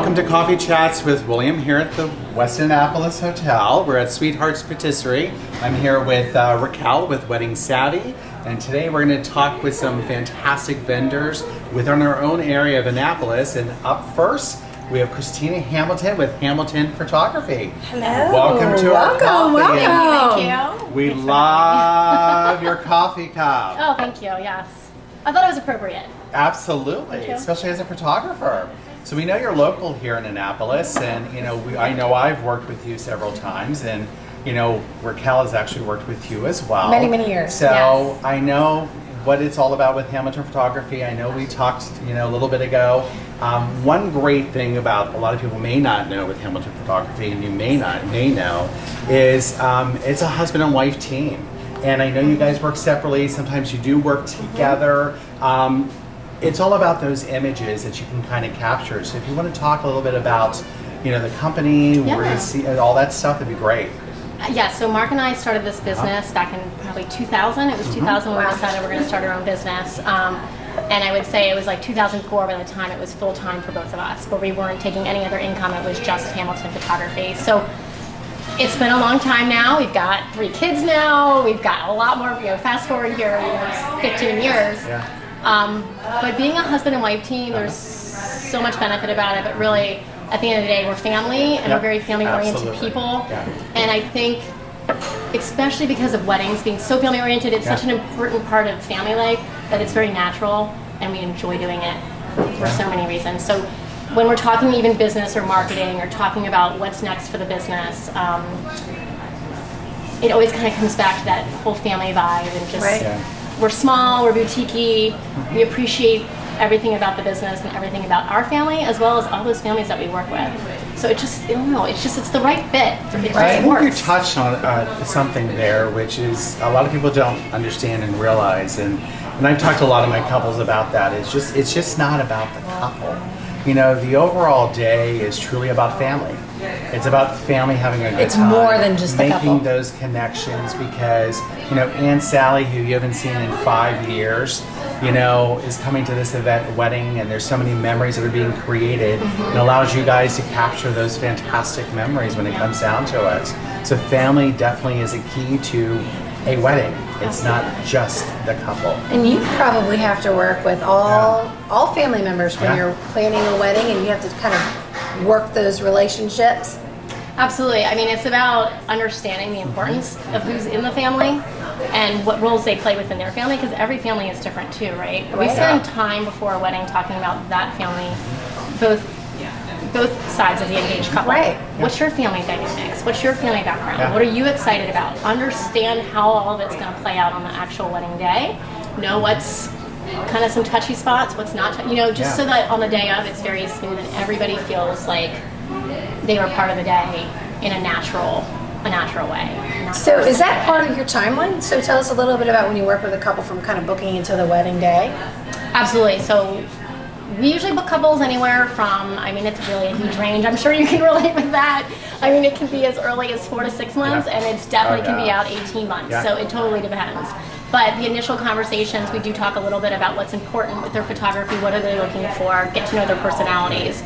Welcome to Coffee Chats with William here at the West Annapolis Hotel. We're at Sweetheart's Patisserie. I'm here with Raquel with Wedding Savvy, and today we're going to talk with some fantastic vendors within our own area of Annapolis. And up first, we have Christina Hamilton with Hamilton Photography. Hello. Welcome to our coffee. Welcome. Thank you. We love your coffee cup. Oh, thank you. Yes. I thought it was appropriate. Absolutely, especially as a photographer. So we know you're local here in Annapolis, and I know I've worked with you several times, and Raquel has actually worked with you as well. Many years. So yes. I know what it's all about with Hamilton Photography. I know we talked a little bit ago. One great thing about a lot of people may not know with Hamilton Photography, and you may know, is it's a husband and wife team. And I know you guys work separately. Sometimes you do work together. It's all about those images that you can kind of capture. So if you want to talk a little bit about, the company, where you see all that stuff, that'd be great. Yeah, so Mark and I started this business back in probably 2000. It was 2000 when we decided we're going to start our own business. And I would say it was like 2004 by the time it was full time for both of us, where we weren't taking any other income. It was just Hamilton Photography. So it's been a long time now. We've got 3 kids now. We've got a lot more, fast forward here, 15 years. Yeah. But being a husband and wife team, there's so much benefit about it, but really, at the end of the day, we're family, and we're very family-oriented people. Yeah. And I think, especially because of weddings being so family-oriented, it's such an important part of family life that it's very natural, and we enjoy doing it for so many reasons. So when we're talking even business or marketing or talking about what's next for the business, it always kind of comes back to that whole family vibe and just we're small, we're boutique-y, we appreciate everything about the business and everything about our family as well as all those families that we work with. So it just, I don't know, it's the right fit. It I think you works. touched on something there, which is a lot of people don't understand and realize, and I've talked to a lot of my couples about that. It's just not about the couple. The overall day is truly about family. It's about family having a good time. It's more than just the couple. Making those connections because, Aunt Sally, who you haven't seen in 5 years, is coming to this event, wedding, and there's so many memories that are being created. It allows you guys to capture those fantastic memories when it comes down to it. So family definitely is a key to a wedding. It's not just the couple. And you probably have to work with all family members when you're planning a wedding, and you have to kind of work those relationships. Absolutely. I mean, it's about understanding the importance of who's in the family and what roles they play within their family, because every family is different too, right? We spend time before a wedding talking about that family, both sides of the engaged couple. Right. What's your family dynamics? What's your family background? What are you excited about? Understand how all of it's going to play out on the actual wedding day. Know what's kind of some touchy spots, what's not, so that on the day of it's very smooth and everybody feels like they were part of the day in a natural way. So is that part of your timeline? So tell us a little bit about when you work with a couple from kind of booking into the wedding day. Absolutely. So we usually book couples anywhere from, it's really a huge range. I'm sure you can relate with that. It can be as early as 4 to 6 months, and it's definitely can be out 18 months. So it totally depends. But the initial conversations, we do talk a little bit about what's important with their photography, what are they looking for, get to know their personalities.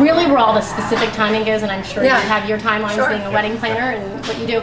Really where all the specific timing goes, and I'm sure you have your timelines being a wedding planner and what you do.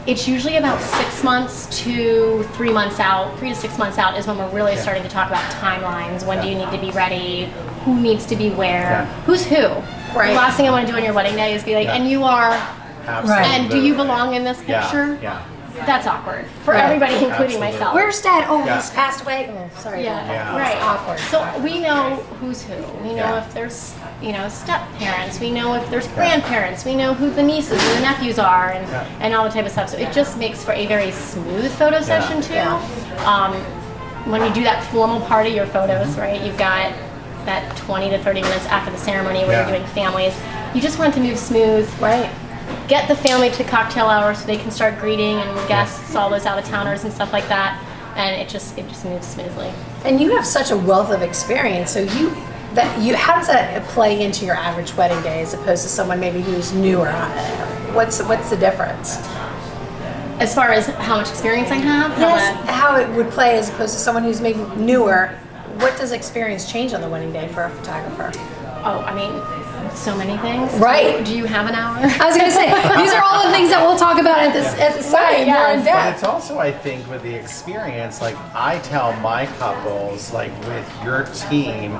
It's usually about 6 months to 3 months out, 3 to 6 months out is when we're really starting to talk about timelines. When do you need to be ready? Who needs to be where? Who's who? Right. The last thing I want to do on your wedding day is be like, and you are, and do you belong in this picture? Yeah. That's awkward for everybody, including myself. Where's Dad? Oh, he's passed away. Oh, sorry. Right. Awkward. So we know who's who. We know if there's, step parents. We know if there's grandparents. We know who the nieces and the nephews are, and all the type of stuff. So it just makes for a very smooth photo session too. When you do that formal part of your photos, right? You've got that 20 to 30 minutes after the ceremony where you're doing families. You just want it to move smooth, right? Get the family to cocktail hour so they can start greeting and guests, all those out-of-towners and stuff like that, and it just moves smoothly. And you have such a wealth of experience, so how does that play into your average wedding day as opposed to someone maybe who's newer? What's the difference? As far as how much experience I have? Yes, how it would play as opposed to someone who's maybe newer. What does experience change on the wedding day for a photographer? Oh, so many things. Right. Do you have an hour? I was going to say, these are all the things that we'll talk about at the side, more in But depth. it's also, I think, with the experience, like I tell my couples, like with your team,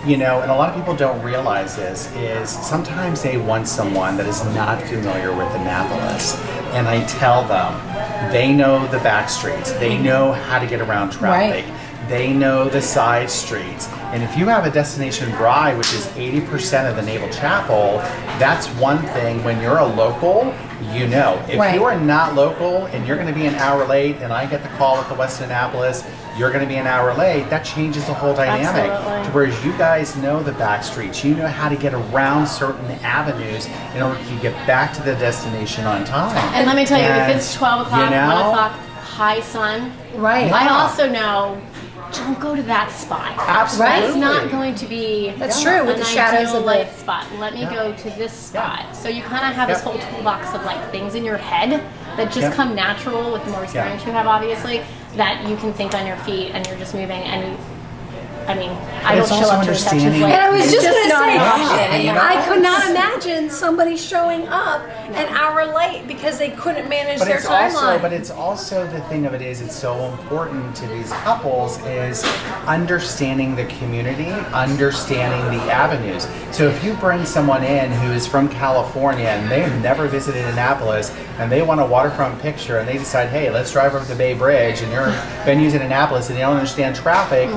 you know, and a lot of people don't realize this, is sometimes they want someone that is not familiar with Annapolis. And I tell them, they know the back streets, they know how to get around traffic. Right. They know the side streets. And if you have a destination bride, which is 80% of the Naval Chapel, that's one thing. When you're a local, you know. If Right. you are not local and you're going to be an hour late, and I get the call at the West Annapolis, you're going to be an hour late, that changes the whole dynamic. Absolutely. Whereas you guys know the back streets, you know how to get around certain avenues in order to get back to the destination on time. And let me tell you, And, if it's 12 o'clock, you know, 1 o'clock, high sun, Right. I Yeah. also know, don't go to that spot. Absolutely. It's not going to be That's true, with an the shadows ideal of the... light spot. Let me Yeah. go to this spot. Yeah. So you kind of have this Yep. whole toolbox of like things in your head that just Yep. come natural with the more experience you have, obviously, that you can think on your feet and you're just moving. And I mean, I don't it's show also up to receptions understanding- late. And I was It's just going to not say, an option, you know? I could not imagine somebody showing up an hour late because they couldn't manage But their it's timeline. also the thing of it is, it's so important to these couples is understanding the community, understanding the avenues. So if you bring someone in who is from California and they've never visited Annapolis and they want a waterfront picture and they decide, hey, let's drive over the Bay Bridge, and your venue's in Annapolis and they don't understand traffic,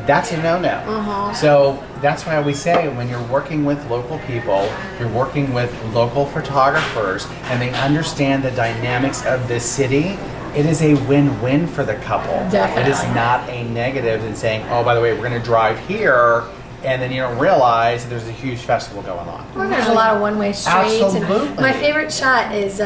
that's a no-no. So that's why we say, when you're working with local people, you're working with local photographers, and they understand the dynamics of this city, it is a win-win for the couple. Definitely. It is not a negative in saying, oh, by the way, we're going to drive here, and then you don't realize that there's a huge festival going on. Well, there's a lot of one-way streets. Absolutely. And my favorite shot is,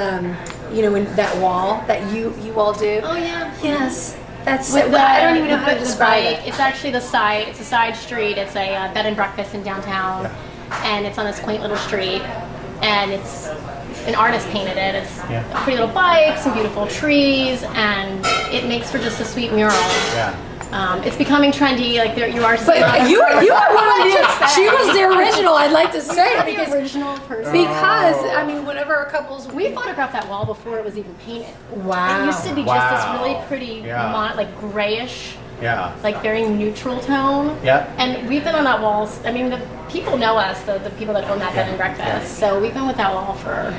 you know, when that wall that you all do. Oh, yeah. Yes. That's With the- I don't even know how to the describe bike. it. It's actually the side. It's a side street. It's a bed and breakfast in downtown, and it's on this quaint little street. And it's an artist painted it. It's Yeah. a pretty little bike, some beautiful trees, and it makes for just a sweet mural. Yeah. It's becoming trendy. Like you are. But you are one of the. She was the original. I'd like to say the because original person. because I mean whenever a couple's We photographed that wall before it was even painted. Wow. It used to be just Wow. this really pretty, Yeah. like grayish, Yeah. like very neutral tone. Yep. And we've been on that wall. I mean, the people know us, the people that own that bed and breakfast. So we've been with that wall for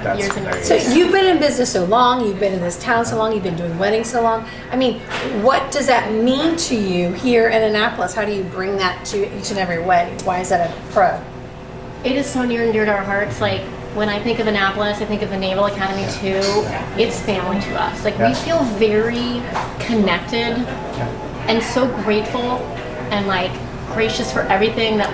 That's years and great. years. So you've been in business so long, you've been in this town so long, you've been doing weddings so long. I mean, what does that mean to you here in Annapolis? How do you bring that to each and every wedding? Why is that a pro? It is so near and dear to our hearts. Like when I think of Annapolis, I think of the Naval Academy too. It's family to us. Like Yeah. we feel very connected and so grateful and like gracious for everything that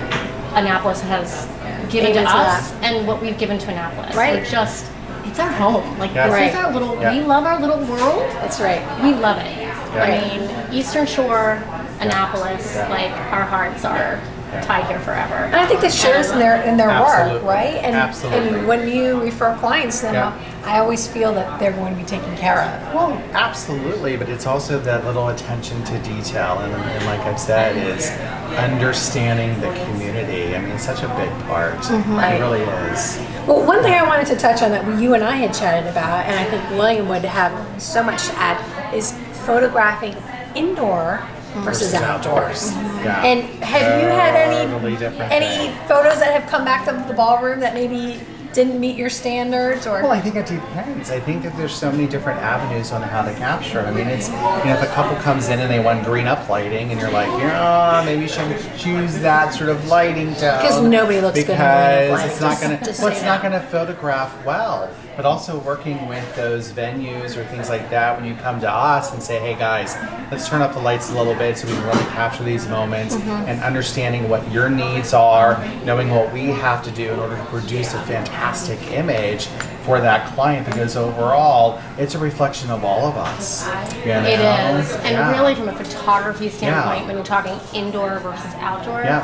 Annapolis has given to Amen to us and what we've given to Annapolis. Right. We're just, it's our home. Like Yeah. this Right. is our little, Yeah. we love our little world. That's right. We love it. Yeah. I mean, Eastern Shore, Annapolis, Yeah. like our hearts are tied here forever. And I think that shows in their work, Absolutely. right? And Absolutely. and when you refer clients to them, Yeah. I always feel that they're going to be taken care of. Well, absolutely, but it's also that little attention to detail, and like I've said, is understanding the community. I mean, it's such a big part. Right. It really is. Well, one thing I wanted to touch on that you and I had chatted about, and I think William would have so much to add, is photographing indoor versus outdoors. Yeah. And have you had Totally different any thing. photos that have come back to the ballroom that maybe didn't meet your standards, or Well, I think it depends. I think that there's so many different avenues on how to capture it. I mean, it's, you know, if a couple comes in and they want green up lighting, and you're like, yeah, maybe you should choose that sort of lighting tone. Because nobody looks good in green up Because lighting. it's not Just- gonna, just well, say it's not that. gonna photograph well. But also working with those venues or things like that, when you come to us and say, hey guys, let's turn up the lights a little bit so we can really capture these moments, and understanding what your needs are, knowing what we have to do in order to produce a fantastic image for that client, because overall it's a reflection of all of us. You know? It is, and Yeah. really from a photography standpoint, Yeah. when you're talking indoor versus outdoor, Yeah.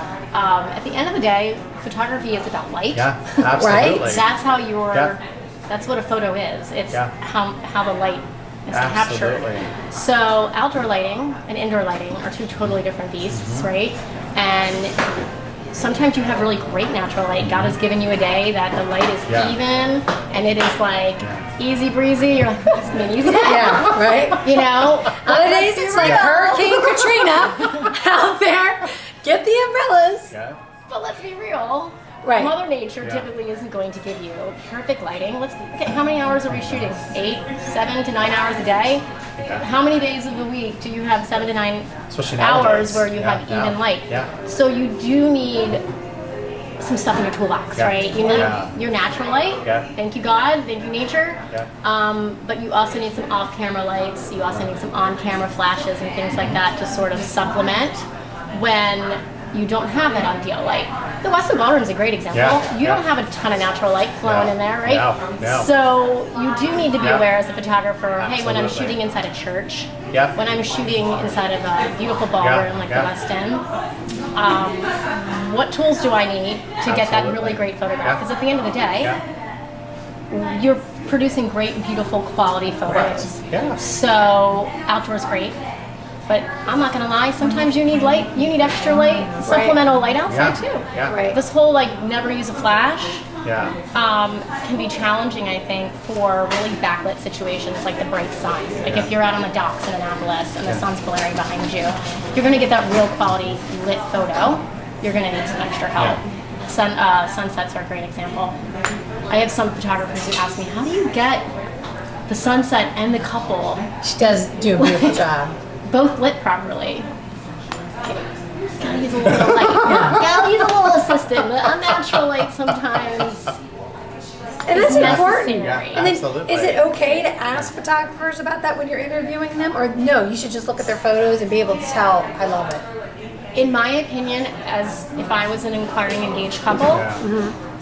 at the end of the day, photography is about light. Yeah, absolutely. That's how your, Yeah. that's what a photo is. It's Yeah. how the light is captured. Absolutely. So outdoor lighting and indoor lighting are two totally different beasts, right? And sometimes you have really great natural light. God has given you a day that the light is even and it is like easy breezy. You're like, it's gonna be an easy day. Yeah, right? You know? Other days it's like Hurricane Katrina out there. Get the umbrellas. Yeah. But let's be real. Right. Mother Nature typically isn't going to give you perfect lighting. Let's look at how many hours are we shooting? 7 to 9 hours a day? Yeah. How many days of the week do you have 7 to 9 Especially hours nowadays. where you have even light? Yeah. So you do need some stuff in your toolbox, right? You need your natural light. Yeah. Thank you, God. Thank you, nature. Yeah. But you also need some off-camera lights. You also need some on-camera flashes and things like that to sort of supplement when you don't have that ideal light. The Western Ballroom is a great example. You don't have a ton of natural light flowing in there, right? No. So you do need to be aware as a photographer, hey, when I'm Absolutely. shooting inside a church, Yeah. when I'm shooting inside of a beautiful ballroom like the West End, what tools do I need to get that really great photograph? Because at the end of the day, you're producing great, beautiful, quality photos. Yeah. So outdoors great. But I'm not gonna lie, sometimes you need light, you need extra light, supplemental light outside too. Yeah. Right. This whole like never use a flash Yeah. can be challenging, I think, for really backlit situations like the bright sun. Like if you're out on the docks in Annapolis and the sun's blaring behind you, if you're gonna get that real quality lit photo, you're gonna need some extra help. Sunsets are a great example. I have some photographers who ask me, how do you get the sunset and the couple She does do a beautiful job. both lit properly? Gotta use a little light. Gotta use a little assistant. The unnatural light sometimes And that's is important. necessary. Yeah. And then, Absolutely. is it okay to ask photographers about that when you're interviewing them? Or no, you should just look at their photos and be able to tell, I love it. In my opinion, as if I was an inquiring engaged couple,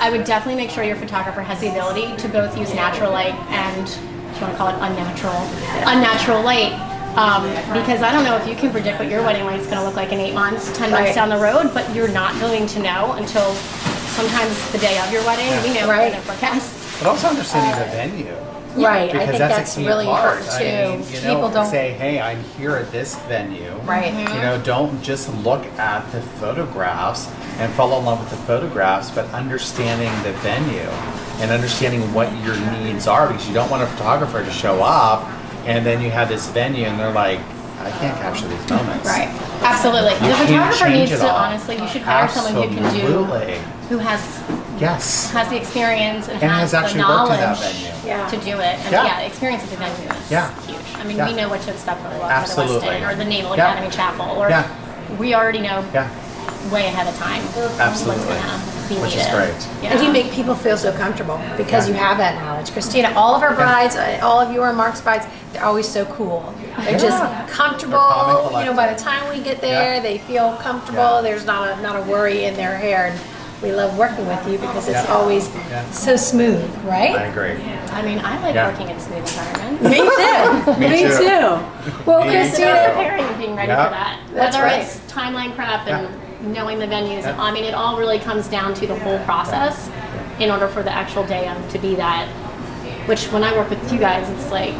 I would definitely make sure your photographer has the ability to both use natural light and, if you want to call it unnatural light. Because I don't know if you can predict what your wedding light's going to look like in 8 months, 10 months down the road, but you're not going to know until sometimes the day of your wedding. We know we're in a forecast. But also understanding the venue. Right, I Because think that's that's a key really part. important too. I mean, you know, People don't. say, hey, I'm here at this venue. Right. You know, don't just look at the photographs and fall in love with the photographs, but understanding the venue and understanding what your needs are, because you don't want a photographer to show up and then you have this venue and they're like, I can't capture these moments. Right. Absolutely. You The can't photographer change needs it to, all. honestly, you should hire someone who can do, Absolutely. who has Yes. the experience and, And has has the actually worked in that knowledge venue. to do it. And Yeah. experience at the venue is huge. I mean, Yeah. we know what to expect when we walk into the West Absolutely. End or the Naval Yeah. Academy Chapel, or Yeah. we already know Yeah. way ahead of time Absolutely. what's going to be Which is needed. great. Yeah. And you make people feel so comfortable because you have that knowledge. Christina, all of our brides, all of you are Mark's brides, they're always so cool. They're just comfortable. They're calm and By the time we get there, Yeah. they feel comfortable. Yeah. There's not a worry in their hair. And we love working with you because it's Yeah. always so smooth, right? I agree. I mean, I like Yeah. working in smooth environments. Me too. Me too. Well, Me It's about Christina, preparing and being ready Yeah. for that. That's Whether right. it's timeline prep and knowing the venues, Yeah. I mean, it all really comes down to the whole process in order for the actual day of to be that. Which, when I work with you guys, it's like,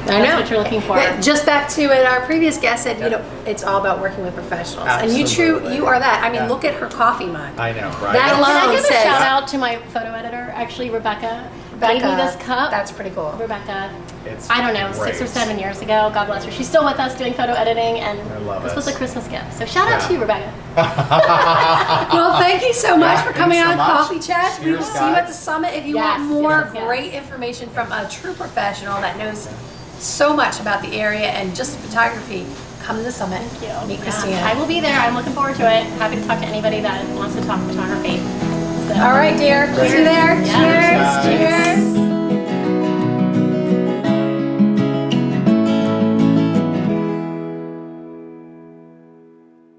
I that's know what you're looking for. Just back to what our previous guest said, you know, it's all about working with professionals, and Absolutely. you are that. I mean, Yeah. look at her coffee mug. I know, right? That Can I alone give a says- shout out to my photo editor, actually, Rebecca gave me this cup. That's pretty cool. Rebecca, It's I don't know, great. 6 or 7 years ago, God bless her. She's still with us doing photo editing, and I love this it. was a Christmas gift. So shout out Yeah. to you, Rebecca. Well, thank you so much Yeah, for coming thanks on so much. Coffee Chats. We will Cheers, see you at guys. the summit. If you Yes, want more yes, yes. great information from a true professional that knows so much about the area and just photography, come to the summit. Thank you. Meet Yes, Christina. I will be there. I'm looking forward to it. Happy to talk to anybody that wants to talk photography. So, All right, dear. Great. See you there. Yeah. Cheers.